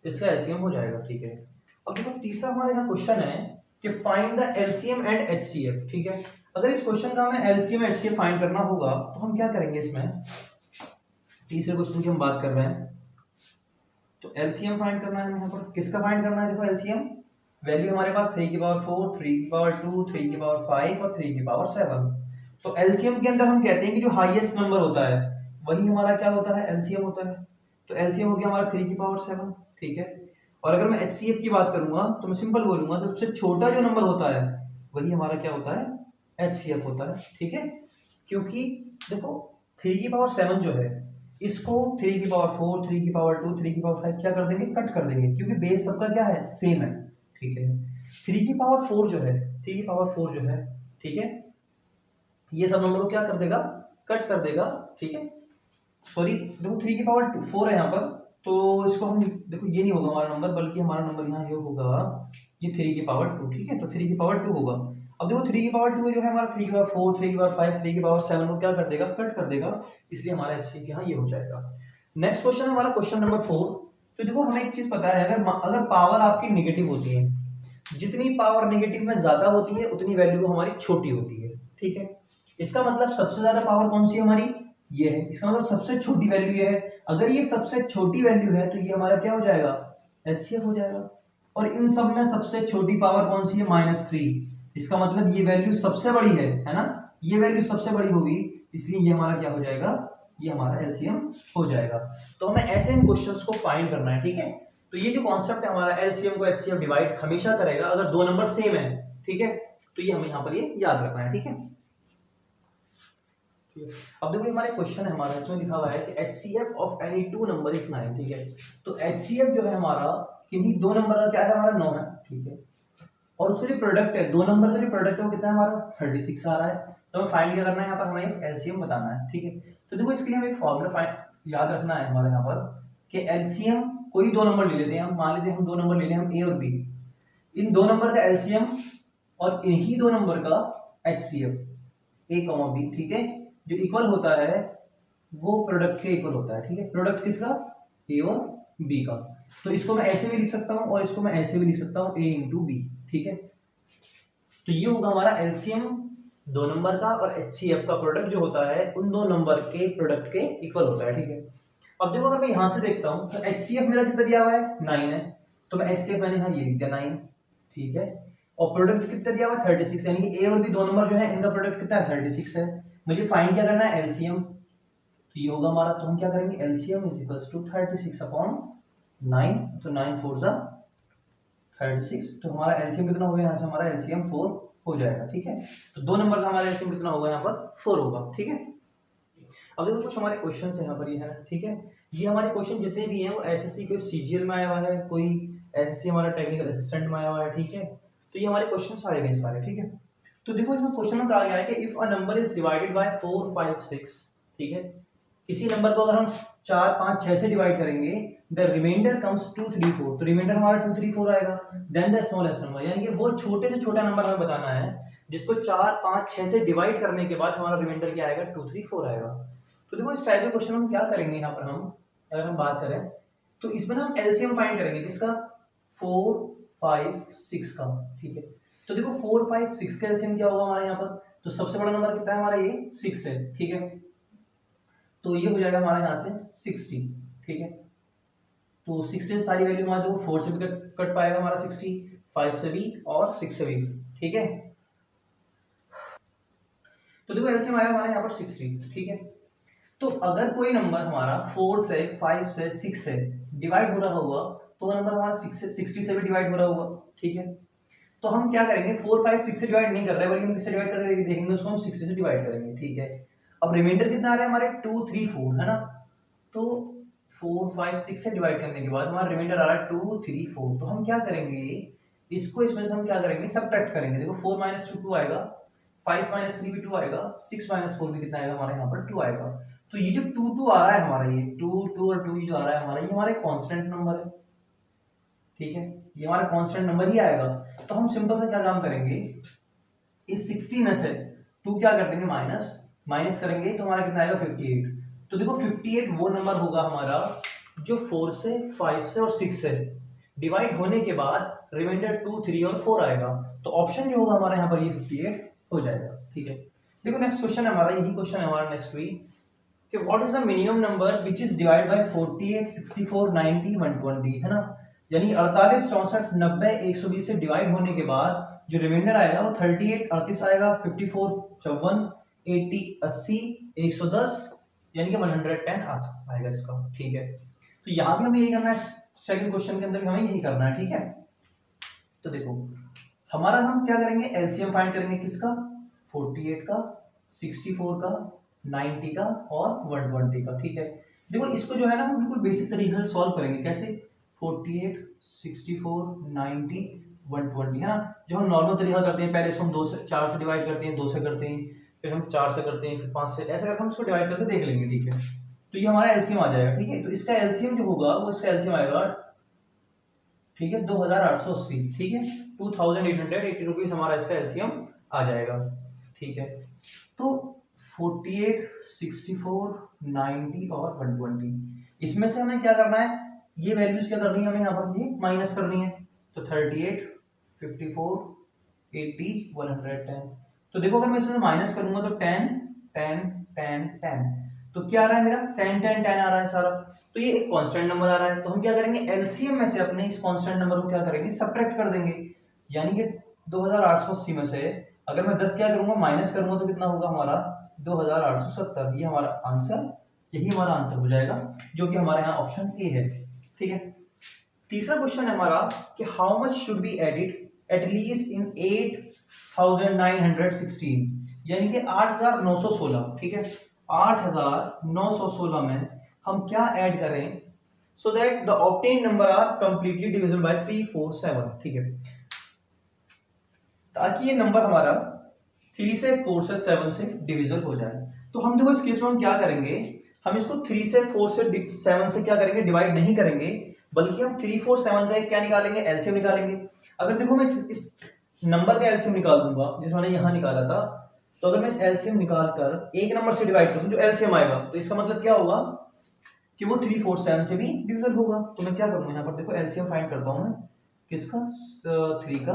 इसका एलसीएम हो जाएगा, ठीक है। अब देखो तीसरा हमारे यहाँ क्वेश्चन है कि find the LCM and HCF, ठीक है। अगर इस क्वेश्चन का हमें एलसीएम एचसीएफ फाइंड करना होगा तो हम क्या करेंगे इसमें, तीसरे क्वेश्चन की हम बात कर रहे हैं। तो एलसीएम फाइंड करना है यहाँ पर, किसका फाइंड करना है, देखो एलसीएम वैल्यू हमारे पास 3 की पावर 4, 3 की पावर 2, 3 की पावर 5 और 3 की पावर 7। तो एलसीएम के अंदर हम कहते हैं कि जो हाईएस्ट नंबर होता है वही हमारा क्या होता है, एलसीएम होता है। तो एलसीएम हो गया हमारा 3 की पावर 7, ठीक है। और अगर मैं एचसीएफ की बात करूंगा तो मैं सिंपल बोलूंगा, सबसे छोटा जो नंबर होता है वही हमारा क्या होता है, एचसीएफ होता है, ठीक है। क्योंकि देखो 3 की पावर 7 जो है इसको 3 की पावर 4, 3 की पावर 2, 3 की पावर 5 क्या कर देंगे, कट कर देंगे, क्योंकि बेस सबका क्या है, सेम है, ठीक है। 3 की पावर 4 जो है, 3 की पावर 4 जो है, ठीक है, ये सब नंबर को क्या कर देगा, कट कर देगा, ठीक है। सॉरी देखो 3 की पावर 4 है यहाँ पर, तो इसको हम देखो ये नहीं होगा हमारा नंबर, बल्कि हमारा नंबर यहाँ ये होगा, ये 3 की पावर 2, ठीक है। तो 3 की पावर 2 होगा। अब देखो 3 की पावर 2 जो है हमारा 3 की पावर 4, 3 की पावर 5, 3 की पावर 7 को क्या कर देगा, कट कर देगा, इसलिए हमारा एचसीएफ यहाँ ये हो जाएगा। नेक्स्ट क्वेश्चन है हमारा क्वेश्चन नंबर 4। तो देखो हमें एक चीज पता है, अगर पावर आपकी नेगेटिव होती है, जितनी पावर नेगेटिव में ज्यादा होती है उतनी वैल्यू हमारी छोटी होती है, ठीक है। इसका मतलब सबसे ज्यादा पावर कौन सी है हमारी, ये है। इसका मतलब सबसे छोटी वैल्यू ये है। अगर ये सबसे छोटी वैल्यू है तो ये हमारा क्या हो जाएगा, एचसीएफ हो जाएगा। और इन सब में सबसे छोटी पावर कौन सी है, -3। इसका मतलब ये वैल्यू सबसे बड़ी है ना, ये वैल्यू सबसे बड़ी होगी, इसलिए ये हमारा क्या हो जाएगा, ये हमारा एलसीएम हो जाएगा। तो हमें ऐसे इन क्वेश्चंस को फाइंड करना है, ठीक है। तो ये जो कॉन्सेप्ट है हमारा, एलसीएम को एचसीएफ डिवाइड हमेशा करेगा अगर दो नंबर सेम है, ठीक है। तो ये हमें यहाँ पर ये याद रखना है, ठीक है। अब देखो हमारे क्वेश्चन है हमारा, इसमें लिखा हुआ है कि HCF of any two number is 9, ठीक है। तो HCF जो है हमारा किन्हीं दो नंबर का क्या है, हमारा 9 है, ठीक है। और उसका जो प्रोडक्ट है, दो नंबर का जो प्रोडक्ट है वो कितना है हमारा 36 आ रहा है। तो हमें फाइंड क्या करना है, यहाँ पर हमें एक एलसीएम बताना है, ठीक है। तो देखो इसके लिए हमें एक फॉर्मूला याद रखना है हमारे यहाँ पर कि एलसीएम कोई दो नंबर ले लेते हैं हम, मान लेते हैं हम दो नंबर ले लें हम ए और बी। इन दो नंबर का एलसीएम और इन्हीं दो नंबर का HCF ए कॉमा बी, ठीक है, जो इक्वल होता है वो प्रोडक्ट के इक्वल होता है, ठीक है। प्रोडक्ट किसका, ए और बी का। तो इसको मैं ऐसे भी लिख सकता हूं और इसको मैं ऐसे भी लिख सकता हूं, ए इंटू बी, ठीक है। तो ये होगा हमारा एलसीएम दो नंबर का और HCF का प्रोडक्ट जो होता है उन दो नंबर के प्रोडक्ट के इक्वल होता है, ठीक है। अब देखो अगर मैं यहां से देखता हूं तो HCF मेरा कितना दिया हुआ है, 9 है, तो मैं HCF मैंने यहाँ ये लिख दिया 9, ठीक है। और प्रोडक्ट कितना दिया हुआ है 36, यानी कि ए और बी दो नंबर जो है इनका प्रोडक्ट कितना है 36 है। मुझे फाइंड क्या करना है, एलसीएम। तो ये होगा हमारा, तो हम क्या करेंगे, LCM is equals to 36 upon 9, तो 9 4 जा 36, तो हमारा एलसीएम कितना होगा, यहाँ से हमारा एलसीएम 4 हो जाएगा, ठीक है। तो दो नंबर का हमारा एलसीएम कितना होगा, यहाँ पर 4 होगा, ठीक है। अब देखो कुछ हमारे क्वेश्चन है यहाँ पर, ये है, ठीक है। ये हमारे क्वेश्चन जितने भी हैं वो एसएससी कोई सीजीएल में आया हुआ है, कोई एसएससी हमारा टेक्निकल असिस्टेंट में आया हुआ है, ठीक है। तो ये हमारे क्वेश्चन सारे गए सारे, ठीक है। तो देखो इसमें क्वेश्चन में कहा गया है कि if a number is divided by 4 5 6, ठीक है। किसी नंबर को अगर हम 4 5 6 से डिवाइड करेंगे, द रिमाइंडर कम्स 2 3 4, तो रिमाइंडर हमारा 2 3 4 आएगा। देन द स्मॉलेस्ट नंबर, यानी कि वो छोटे से छोटा नंबर हमें बताना है जिसको 4 5 6 से डिवाइड करने के बाद हमारा रिमाइंडर क्या आएगा, 2 3 4 आएगा। तो देखो इस टाइप के क्वेश्चन हम क्या करेंगे, यहाँ पर हम अगर हम बात करें तो इसमें ना हम एलसीएम फाइंड करेंगे किसका, 4 5 6 का, ठीक है। तो देखो 4 5 6 का एलसीएम क्या होगा हमारे यहाँ पर, तो सबसे बड़ा नंबर कितना है हमारा, ये 6 है, ठीक है। तो ये हो जाएगा हमारा यहाँ से 60, ठीक है। तो 60 सारी वैल्यू हमारा देखो 4 से भी कट पाएगा हमारा 60, 5 से भी और 6 से भी, ठीक है। तो देखो एलसीएम आया हमारा यहाँ पर 60, ठीक है। तो अगर कोई नंबर हमारा 4 से 5 से 6 से डिवाइड हो रहा होगा तो वो नंबर हमारा 6 से 60 से भी डिवाइड हो रहा होगा, ठीक है। तो हम क्या करेंगे, 4 5 6 से डिवाइड नहीं कर रहे बल्कि हम किससे डिवाइड करके देखेंगे उसको, हम 60 से डिवाइड करेंगे, ठीक है। अब रिमाइंडर कितना आ रहा है हमारे 2 3 4, है ना। तो 4 5 6 से डिवाइड करने के बाद हमारा रिमाइंडर आ रहा है 2 3 4। तो हम क्या करेंगे, इसको इसमें से हम क्या करेंगे, सबट्रैक्ट करेंगे। देखो 4 - 2 2 आएगा, 5 - 3 भी 2 आएगा, 6 - 4 भी कितना आएगा हमारे यहाँ पर 2 आएगा। तो ये जो 2 2 आ रहा है हमारा, ये 2 2 और 2 जो आ रहा है हमारा, ये हमारा कांस्टेंट नंबर है, ठीक है। ये हमारा कांस्टेंट नंबर ही आएगा। तो हम सिंपल सा क्या काम करेंगे, इस 60 में से 2 क्या कर देंगे, माइनस करेंगे तो हमारा कितना आएगा 58। तो देखो 58 वो नंबर होगा हमारा जो 4 से 5 से और 6 से डिवाइड होने के बाद रिमाइंडर 2 3 और 4 आएगा। तो ऑप्शन जो होगा हमारा यहाँ पर ये 58 हो जाएगा, ठीक है। देखो नेक्स्ट क्वेश्चन है हमारा, यही क्वेश्चन है हमारा नेक्स्ट भी, कि what is the minimum number which is divide by 48 64 90 120, है ना। यानी 48 64 90 120 से डिवाइड होने के बाद जो रिमाइंडर आएगा वो 38 38 आएगा, 54 54 80 80 110 यानी कि 110 आएगा इसका, ठीक है। तो यहाँ भी हमें यही करना है, सेकंड क्वेश्चन के अंदर भी हमें यही करना है, ठीक है। तो देखो हमारा हम क्या करेंगे, एलसीएम फाइंड करेंगे किसका, 48 का, 64 का, 90 का और 120 का, ठीक है। देखो इसको जो है ना हम बिल्कुल बेसिक तरीके से सॉल्व करेंगे, कैसे, 48 64 90 120, है ना। जो हम नॉर्मल तरीका करते हैं, पहले इसको हम 2 से 4 से डिवाइड करते हैं, 2 से करते हैं, फिर हम 4 से करते हैं, फिर 5 से, ऐसे करके हम इसको डिवाइड करके देख लेंगे, ठीक है। तो ये हमारा एलसीएम आ जाएगा, ठीक है। तो इसका एलसीएम जो होगा वो इसका एलसीएम आएगा, ठीक है, 2880, ठीक है, 2880 रुपीज हमारा इसका एलसीएम आ जाएगा, ठीक है। तो 48 64 90 और 120 इसमें से हमें क्या करना है, ये वैल्यूज क्या करनी है हमें यहाँ पर, ये माइनस करनी है। तो 38 54 80 110। तो देखो अगर मैं इसमें माइनस करूंगा तो 10 10 10 10, तो क्या आ रहा है मेरा 10 10 10 आ रहा है सारा। तो ये एक कांस्टेंट नंबर आ रहा है, तो हम क्या करेंगे, एलसीएम में से अपने इस कांस्टेंट नंबर को क्या करेंगे, सबट्रैक्ट कर देंगे। यानी कि 2880 में से अगर मैं 10 क्या करूंगा, माइनस करूंगा तो कितना होगा हमारा 2870। ये हमारा आंसर, यही हमारा आंसर हो जाएगा, जो कि हमारे यहाँ ऑप्शन ए है, ठीक है। तीसरा क्वेश्चन है हमारा कि how much should be added at least in 8916, यानी कि 8916, ठीक है। 8916 में हम क्या ऐड करें so that the obtain number are completely divisible by 3 4 7, ठीक है। ताकि ये नंबर हमारा 3 से 4 से 7 से डिविजिबल हो जाए। तो हम देखो इस केस में हम क्या करेंगे, हम इसको 3 से 4 से 7 से क्या करेंगे, डिवाइड नहीं करेंगे, बल्कि हम 3 4 7 का एक क्या निकालेंगे, एलसीएम निकालेंगे। अगर देखो मैं इस नंबर का एलसीएम निकाल दूंगा जिस मैंने यहाँ निकाला था, तो अगर मैं इस एलसीएम निकाल कर एक नंबर से डिवाइड करूँ जो एलसीएम आएगा, तो इसका मतलब क्या होगा कि वो 3 4 7 से भी डिविजिबल होगा। तो मैं क्या करूंगा यहाँ पर, देखो एलसीएम फाइंड करता हूँ मैं किसका, 3 का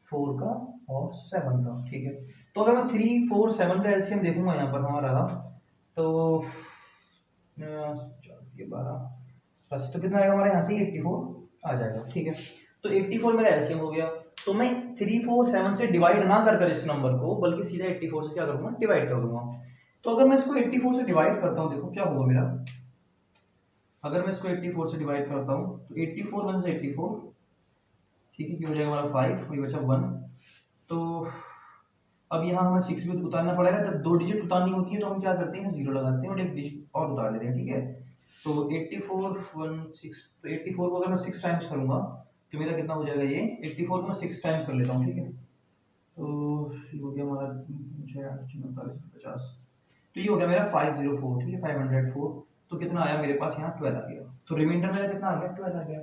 4 का और 7 का, ठीक है। तो अगर मैं 3 4 7 का एलसीएम देखूंगा यहाँ पर हमारा, तो 12 तो कितना आएगा हमारे यहाँ से 84 आ जाएगा, ठीक है। तो 84 मेरा एलसीएम हो गया। तो मैं 3 4 7 से डिवाइड ना कर इस नंबर को, बल्कि सीधा 84 से क्या करूंगा, डिवाइड कर दूंगा। तो अगर मैं इसको 84 से डिवाइड करता हूँ, देखो क्या होगा मेरा, अगर मैं इसको 84 से डिवाइड करता हूँ तो 84 1 से 84, ठीक है, हो जाएगा हमारा 5, वही बचा 1। तो अब यहाँ हमें 6 भी उतारना पड़ेगा, जब 2 डिजिट उतारनी होती है तो हम क्या करते हैं, 0 लगाते हैं और 1 डिजिट और उतार लेते हैं, ठीक है। तो 84 1 6, तो 84 को अगर मैं 6 टाइम्स करूंगा तो मेरा कितना हो जाएगा, ये 84 को मैं 6 टाइम्स कर लेता हूँ, ठीक है। तो ये हो गया हमारा 50, तो ये हो गया मेरा 504, ठीक है, 504। तो कितना आया मेरे पास यहाँ 12 आ गया। तो रिमाइंडर मेरा कितना आ गया, 12 आ गया।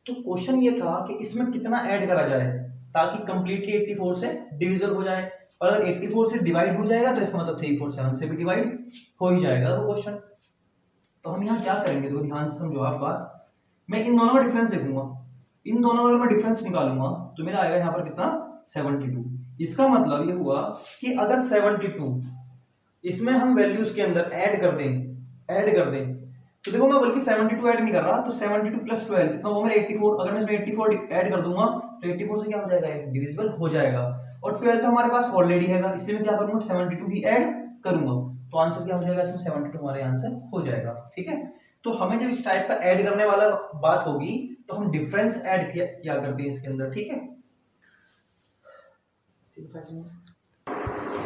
तो क्वेश्चन ये था कि इसमें कितना ऐड करा जाए ताकि कंप्लीटली 84 से डिविजिबल हो जाए, और अगर 84 से डिवाइड हो जाएगा तो इसका मतलब 3 4 7 से भी डिवाइड हो ही जाएगा वो क्वेश्चन। तो हम यहाँ क्या करेंगे, तो ध्यान से समझो आप बात, मैं इन दोनों का डिफरेंस देखूंगा, इन दोनों का मैं डिफरेंस निकालूंगा तो मेरा आएगा यहाँ पर कितना, 72। इसका मतलब ये हुआ कि अगर 72 इसमें हम वैल्यूज के अंदर ऐड कर दें, तो देखो मैं बल्कि 72 ऐड नहीं कर रहा, तो 72 प्लस 12 कितना वो मेरा 84। अगर मैं इसमें 84 ऐड कर दूंगा तो 84 से क्या हो जाएगा, डिविजिबल हो जाएगा। और 12 तो हमारे पास ऑलरेडी है, इसलिए मैं क्या करूंगा 72 ही ऐड करूंगा, तो आंसर क्या हो जाएगा इसमें 72 हमारे आंसर हो जाएगा। ठीक है, तो हमें जब इस टाइप का ऐड करने वाला बात होगी तो हम डिफरेंस ऐड किया करते हैं इसके अंदर। ठीक है,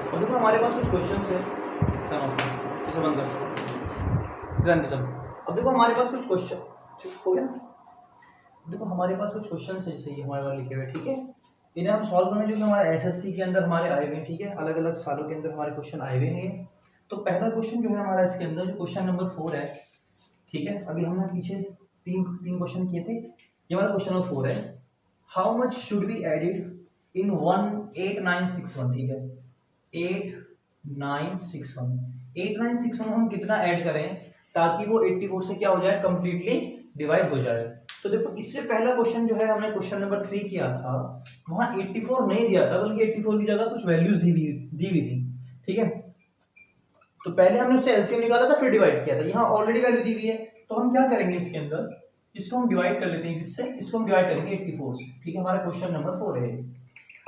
और देखो हमारे पास कुछ क्वेश्चंस है, इसे बंद कर। अब देखो हमारे पास कुछ क्वेश्चन हो गया, देखो हमारे पास कुछ क्वेश्चन है जैसे ये हमारे पास लिखे हुए। ठीक है, इन्हें हम सॉल्व करने जो कि हमारे एसएससी के अंदर हमारे आए हुए हैं। ठीक है, अलग अलग सालों के अंदर हमारे क्वेश्चन आए हुए हैं। तो पहला क्वेश्चन जो है हमारा इसके अंदर जो क्वेश्चन नंबर 4 है। ठीक है, अभी हमने पीछे तीन क्वेश्चन किए थे, ये हमारा क्वेश्चन नंबर 4 है। How much should be added in 18961। ठीक है, 8961 हम कितना ऐड करें ताकि वो 84 से क्या हो जाए, कंप्लीटली डिवाइड हो जाए। तो देखो इससे पहला क्वेश्चन जो है हमने क्वेश्चन नंबर 3 किया था, वहां 84 नहीं दिया था, बल्कि 84 की जगह कुछ वैल्यूज दी हुई थी। ठीक है, तो पहले हमने उससे एलसीएम निकाला था फिर डिवाइड किया था, यहाँ ऑलरेडी वैल्यू दी हुई है, तो हम क्या करेंगे इसके अंदर, इसको हम डिवाइड कर लेते हैं किससे, इसको हम डिवाइड करेंगे 84 से। ठीक है, हमारा क्वेश्चन नंबर 4 है।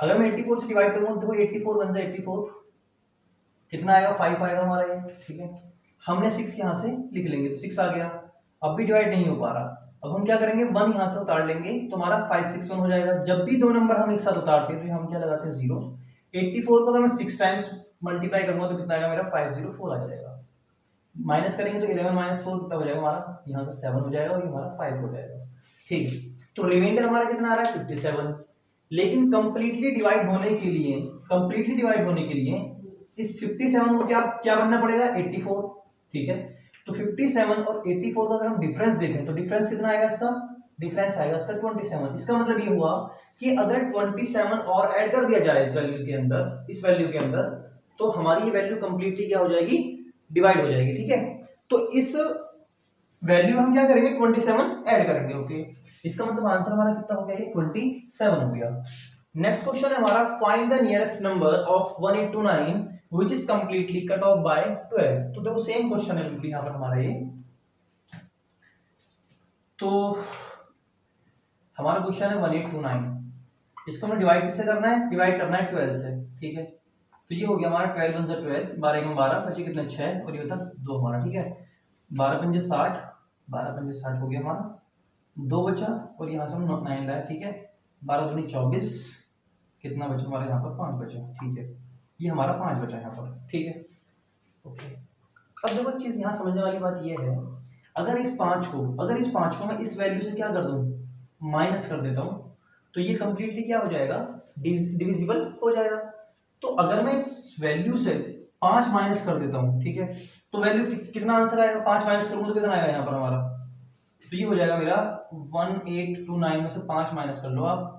अगर मैं 84 से डिवाइड करूंगा तो 84 1 से 84 कितना आएगा, 5 आएगा हमारा ये। ठीक है, हमने 6 यहाँ से लिख लेंगे तो 6 आ गया। अब भी डिवाइड नहीं हो पा रहा, अब हम क्या करेंगे 1 यहाँ से उतार लेंगे तो हमारा 561 हो जाएगा। जब भी दो नंबर हम एक साथ उतारते हैं तो हम क्या लगाते हैं 0। 84 को अगर मैं 6 टाइम्स मल्टीप्लाई करूंगा तो कितना आएगा मेरा 504 आ जाएगा। माइनस करेंगे तो 11 माइनस 4 कितना हो जाएगा हमारा, यहाँ से 7 हो जाएगा और ये हमारा 5 हो जाएगा। ठीक है, तो रिमाइंडर हमारा कितना आ रहा है 57। लेकिन कंप्लीटली डिवाइड होने के लिए इस 57 को क्या बनना पड़ेगा 84। ठीक है, तो 57 और 84 का अगर हम डिफरेंस देखें तो डिफरेंस कितना आएगा इसका, डिफरेंस आएगा इसका 27। इसका मतलब ये हुआ कि अगर 27 और ऐड कर दिया जाए इस वैल्यू के अंदर तो हमारी ये वैल्यू कंप्लीटली क्या हो जाएगी, डिवाइड हो जाएगी। ठीक है, तो इस वैल्यू हम क्या करेंगे 27 ऐड करेंगे। ओके, इसका मतलब आंसर हमारा कितना हो गया, ये 27 हो गया। नेक्स्ट क्वेश्चन है हमारा, find the nearest number of 1829 which is completely cut off by 12। तो देखो सेम क्वेश्चन है बिल्कुल यहाँ पर हमारा ये, तो हमारा क्वेश्चन है 1829, इसको हमें डिवाइड किससे करना है, डिवाइड करना है 12 से। ठीक है, तो ये हो गया हमारा 12 1 12, 12 1 12, बचे कितना 6 और ये होता 2 हमारा। ठीक है, 12 5 60, 12 5 60 हो गया हमारा, 2 बचा और यहाँ से हम 9 लाए। ठीक है, 12 दूनी 24, कितना बचा हमारे यहाँ पर 5 बचा। ठीक है, ये हमारा 5 बचा यहाँ पर। ठीक है, ओके। अब देखो एक चीज यहाँ समझने वाली बात ये है, अगर इस 5 को मैं इस वैल्यू से क्या कर दूं, माइनस कर देता हूं, तो ये कंप्लीटली क्या हो जाएगा, डिविजिबल हो जाएगा। तो अगर मैं इस वैल्यू से 5 माइनस कर देता हूं, ठीक है, तो वैल्यू कितना आंसर आएगा, 5 माइनस करूंगा तो कितना आएगा यहाँ पर हमारा, तो ये हो जाएगा मेरा 1829 में से 5 माइनस कर लो आप,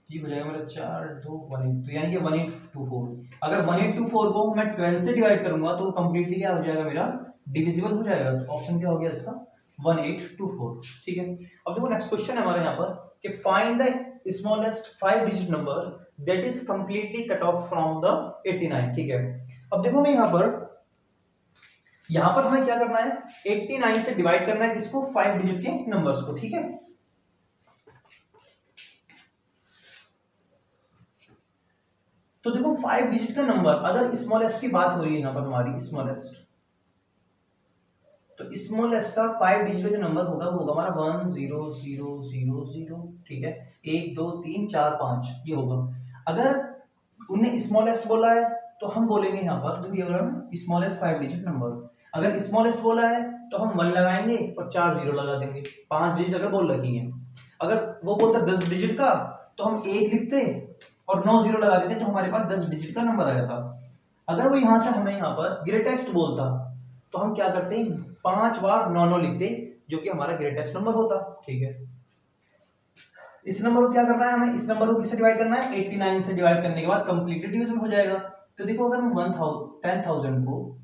ये हो जाएगा मेरा 4 2 1 8, यानी कि 1824। अगर 1824 को मैं 12 से डिवाइड करूंगा तो कंप्लीटली क्या हो जाएगा मेरा, डिविजिबल हो जाएगा। तो ऑप्शन क्या हो गया इसका 1824। ठीक है, अब देखो नेक्स्ट क्वेश्चन है हमारे यहाँ पर कि find the smallest 5 digit number that is completely cut off from the 89। ठीक है, अब देखो मैं यहाँ पर हमें क्या करना है, 89 से डिवाइड करना है किसको, 5 डिजिट के नंबर्स को। ठीक है, तो देखो 5 डिजिट का नंबर, अगर स्मॉलेस्ट की बात हो रही है यहाँ पर हमारी स्मॉलेस्ट, तो स्मॉलेस्ट का 5 डिजिट का जो नंबर होगा वो होगा हमारा 1 0 0 0 0। ठीक है, 1 2 3 4 5 ये होगा। अगर उन्हें स्मॉलेस्ट बोला है तो हम बोलेंगे यहाँ पर देखिए स्मॉलेस्ट 5 डिजिट नंबर, अगर स्मॉलेस्ट बोला है तो हम 1 लगाएंगे और 4 0 लगा देंगे, 5 डिजिट अगर बोल रखी है। अगर वो बोलता 10 डिजिट का तो हम 1 लिखते और 9 0 लगा देते तो हमारे पास 10 डिजिट का नंबर आ जाता। अगर वो यहाँ से हमें यहाँ पर ग्रेटेस्ट बोलता तो हम क्या करते हैं 5 बार 9 9 लिखते, जो कि हमारा ग्रेटेस्ट नंबर होता। ठीक है, इस नंबर को क्या करना है हमें, इस नंबर को किससे डिवाइड करना है, 89 से डिवाइड करने के बाद कंप्लीटली डिविजिबल हो जाएगा। तो देखो अगर मैं 10,000 को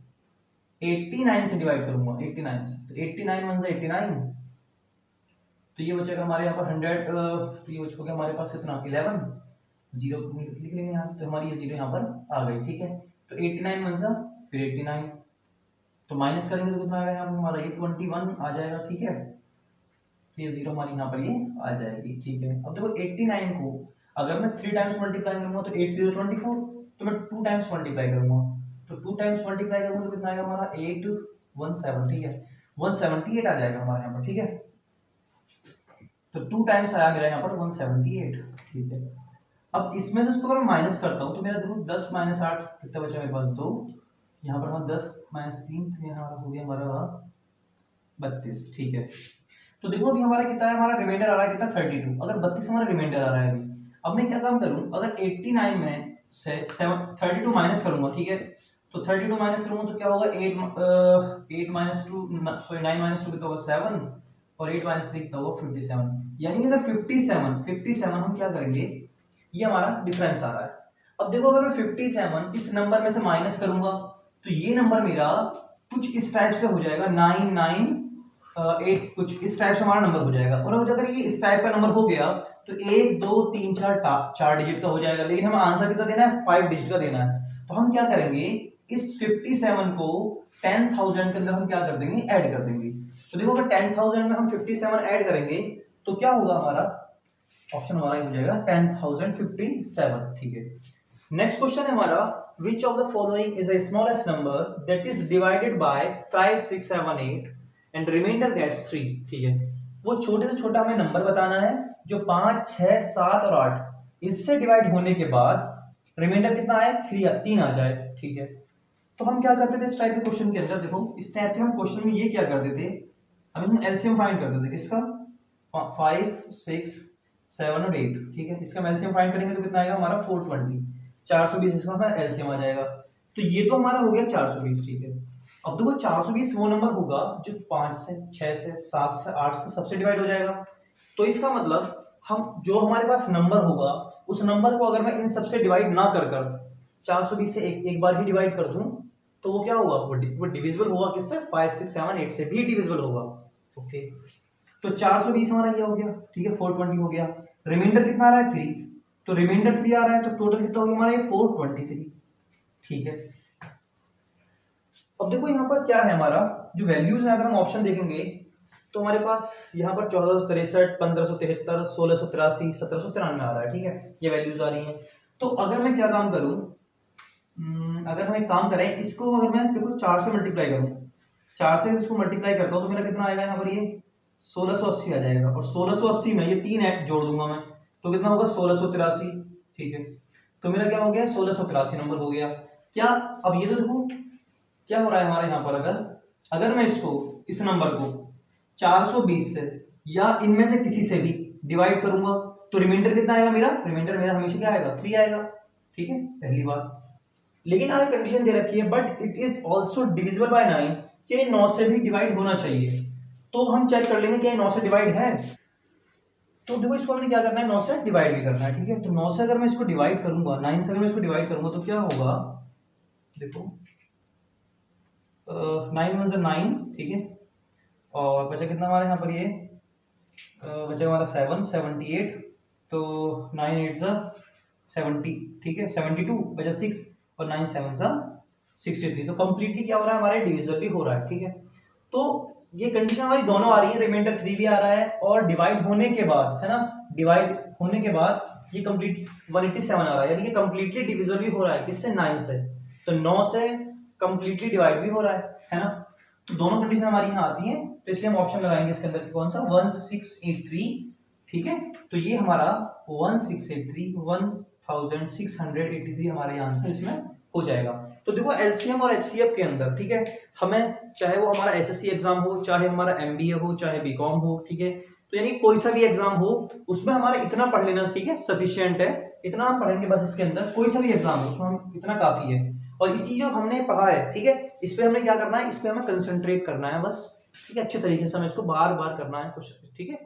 89 से डिवाइड करूंगा, 89 से, तो 89 1 से 89, तो ये बचेगा हमारे यहाँ पर 100, तो ये बचेगा हमारे पास कितना 11, 0 लिख लेंगे यहाँ से, तो हमारी ये 0 यहाँ पर आ गई। ठीक है, तो 89 1 से फिर 89, तो माइनस करेंगे तो कितना आएगा यहाँ पर हमारा 21 आ जाएगा। ठीक है, तो ये 0 हमारी यहाँ पर ये आ जाएगी। ठीक है, अब देखो 89 को अगर मैं 3 टाइम्स मल्टीप्लाई करूंगा तो 8 3 24, तो मैं 2 टाइम्स मल्टीप्लाई करूंगा, तो 2 टाइम्स मल्टीप्लाई करूंगा तो कितना आएगा हमारा 8 170, ठीक है 178 आ जाएगा हमारे यहाँ पर, ठीक है। तो 2 टाइम्स आया मेरा यहाँ पर 178, ठीक है। अब इसमें से इसको अगर मैं माइनस करता हूँ तो मेरा देखो 10 माइनस 8 कितना बचा मेरे पास 2, यहाँ पर हमारा 10 माइनस 3 तो यहाँ हो गया हमारा 32, ठीक है। तो देखो अभी हमारा कितना है, हमारा रिमाइंडर आ रहा है कितना 32, अगर 32 हमारा रिमाइंडर आ रहा है अभी। अब मैं क्या काम करूँ, अगर 89 में से 32 माइनस करूंगा, ठीक है, तो 32 माइनस करूंगा तो क्या होगा 8 माइनस 2 सॉरी 9 माइनस 2 कितना होगा 7, और 8 माइनस 3 कितना होगा 57, यानी कि अगर 57 हम क्या करेंगे, ये हमारा डिफरेंस आ रहा है। अब देखो अगर मैं 57 इस नंबर में से माइनस करूंगा तो ये नंबर मेरा कुछ इस टाइप से हो जाएगा 998, कुछ इस टाइप से हमारा नंबर हो जाएगा। और अगर ये इस टाइप का नंबर हो गया तो 1 2 3 4 डिजिट का हो जाएगा, लेकिन हमें आंसर कितना देना है 5 डिजिट का देना है। तो हम क्या करेंगे, इस 57 को 10,000 के अंदर हम क्या कर देंगे, ऐड कर देंगे। तो देखो अगर 10,000 में हम 57 ऐड करेंगे तो क्या होगा, हमारा ऑप्शन हमारा हो जाएगा 10,057, ठीक है। नेक्स्ट क्वेश्चन है हमारा, which of the following is a smallest number that is divided by 5 6 7 8 and remainder gets 3, ठीक है। वो छोटे से छोटा हमें नंबर बताना है जो 5 6 7 और 8 इससे डिवाइड होने के बाद रिमाइंडर कितना आए 3 आ जाए, ठीक है। तो हम क्या करते थे इस टाइप के क्वेश्चन के अंदर, देखो इस टाइप के हम क्वेश्चन में ये क्या करते थे, हम एलसीएम फाइंड करते थे किसका 5 6 7 और 8, ठीक है। इसका एलसीएम फाइंड करेंगे तो कितना आएगा हमारा 420, 420 इसका हमारा एलसीएम आ जाएगा। तो ये तो हमारा हो गया 420, ठीक है। अब देखो 420 वो नंबर होगा जो 5 से 6 से 7 से 8 से सबसे डिवाइड हो जाएगा। तो इसका मतलब हम जो हमारे पास नंबर होगा उस नंबर को अगर मैं इन सबसे डिवाइड ना कर 420 से एक बार ही डिवाइड कर दूं तो वो क्या होगा, वो डिविजिबल होगा किससे 5 6 7 8 से भी डिविजिबल होगा, ओके। तो 420 हमारा ये हो गया, ठीक है 420 हो गया। रिमाइंडर कितना आ रहा है 3, तो रिमाइंडर 3 आ रहा है तो टोटल कितना हो गया हमारा ये 423, ठीक है। अब देखो यहाँ पर क्या है हमारा जो वैल्यूज है, अगर हम ऑप्शन देखेंगे तो हमारे पास यहाँ पर 1463 1573 1683 1793 आ रहा है, ठीक है, ये वैल्यूज आ रही हैं। तो अगर मैं क्या काम करूं, अगर हम एक काम करें इसको, अगर मैं देखो 4 से मल्टीप्लाई करूं, 4 से इसको मल्टीप्लाई करता हूं तो मेरा कितना आएगा यहाँ पर ये 1680 आ जाएगा, और 1680 में ये 3 ऐड जोड़ दूंगा मैं तो कितना होगा 1683, ठीक है। तो मेरा क्या हो गया 1683 नंबर हो गया। क्या अब ये तो देखो क्या हो रहा है हमारे यहाँ पर, अगर मैं इसको इस नंबर को 420 से या इनमें से किसी से भी डिवाइड करूंगा तो रिमाइंडर कितना आएगा मेरा, रिमाइंडर मेरा हमेशा क्या आएगा 3 आएगा, ठीक है, पहली बात। लेकिन आगे कंडीशन दे रखी है but it is also divisible by 9, कि 9 से भी डिवाइड होना चाहिए। तो हम चेक कर लेंगे कि 9 से डिवाइड है। तो देखो इसको हमने क्या करना है 9 से डिवाइड भी करना है, ठीक है। तो 9 से अगर मैं इसको डिवाइड करूंगा, 9 से अगर मैं इसको डिवाइड करूंगा तो क्या होगा, देखो 9 1 9, ठीक है, और बचा कितना हमारे यहाँ पर ये बचा हमारा 7 78, तो 9 8 70, ठीक है 72 बचा 6 और 9 7 63। तो कंप्लीटली क्या हो रहा है हमारे डिविजन भी हो रहा है, ठीक है। तो ये कंडीशन हमारी दोनों आ रही है, रिमाइंडर 3 भी आ रहा है और डिवाइड होने के बाद, है ना, डिवाइड होने के बाद ये कंप्लीट 187 आ रहा है, यानी कि कंप्लीटली डिविजन भी हो रहा है किससे 9 से, तो 9 से कंप्लीटली डिवाइड भी हो रहा है ना। तो दोनों कंडीशन हमारी यहाँ आती हैं, तो इसलिए हम ऑप्शन लगाएंगे इसके अंदर कौन सा 1683, ठीक है। तो ये हमारा 1683 हमारे आंसर इसमें हो जाएगा। तो देखो एलसीएम और एचसीएफ के अंदर, ठीक है, हमें चाहे वो हमारा एसएससी एग्जाम हो, चाहे हमारा एमबीए हो, चाहे बीकॉम हो, ठीक है, तो यानी कोई सा भी एग्जाम हो उसमें हमारा इतना पढ़ लेना, ठीक है, सफिशिएंट है, इतना हम पढ़ेंगे बस। इसके अंदर कोई सा भी एग्जाम हो उसमें हम इतना काफी है, और इसी जो हमने पढ़ा है, ठीक है, इस पे हमें क्या करना है, इस पे हमें कंसंट्रेट करना है बस, ठीक है, अच्छे तरीके से हमें इसको बार बार करना है कुछ, ठीक है।